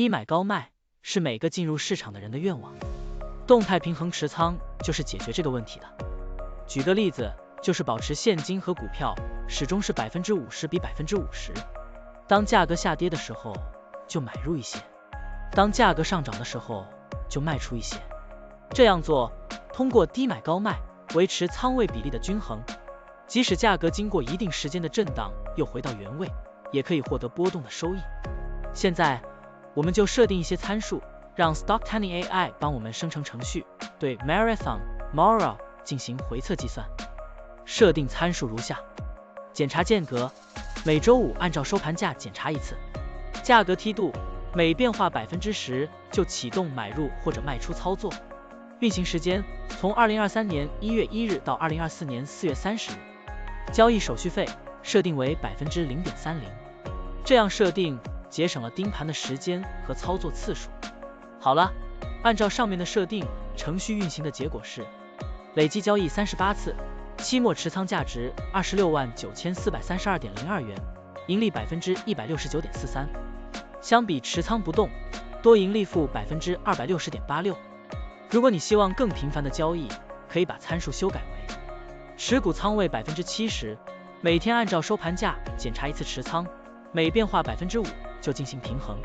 低买高卖是每个进入市场的人的愿望，动态平衡持仓就是解决这个问题的。举个例子，就是保持现金和股票始终是50%比50%，当价格下跌的时候就买入一些，当价格上涨的时候就卖出一些。这样做，通过低买高卖维持仓位比例的均衡，即使价格经过一定时间的震荡又回到原位，也可以获得波动的收益。现在我们就设定一些参数，让 Stocktunny AI 帮我们生成程序，对 Marathon、Mora 进行回测计算。设定参数如下：检查间隔，每周五按照收盘价检查一次；价格梯度，每变化10%就启动买入或者卖出操作；运行时间从2023年1月1日到2024年4月30日；交易手续费设定为0.30%。这样设定节省了盯盘的时间和操作次数。好了，按照上面的设定，程序运行的结果是累计交易38次，期末持仓价值269432.02元，盈利169.43%。相比持仓不动，多盈利负260.86%。如果你希望更频繁的交易，可以把参数修改为持股仓位70%，每天按照收盘价检查一次持仓，每变化5%就进行平衡，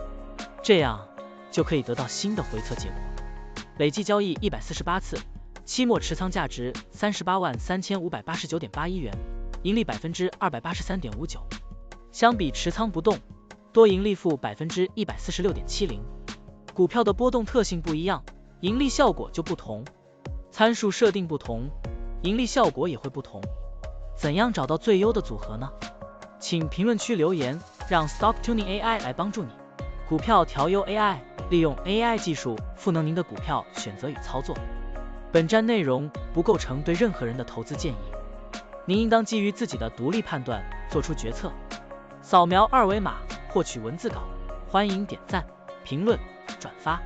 这样就可以得到新的回测结果。累计交易148次，期末持仓价值383589.81元，盈利283.59%。相比持仓不动，多盈利负146.70%。股票的波动特性不一样，盈利效果就不同，参数设定不同，盈利效果也会不同。怎样找到最优的组合呢？请评论区留言，让 Stocktunny AI 来帮助你。股票调优 AI， 利用 AI 技术赋能您的股票选择与操作。本站内容不构成对任何人的投资建议，您应当基于自己的独立判断做出决策。扫描二维码获取文字稿，欢迎点赞、评论、转发。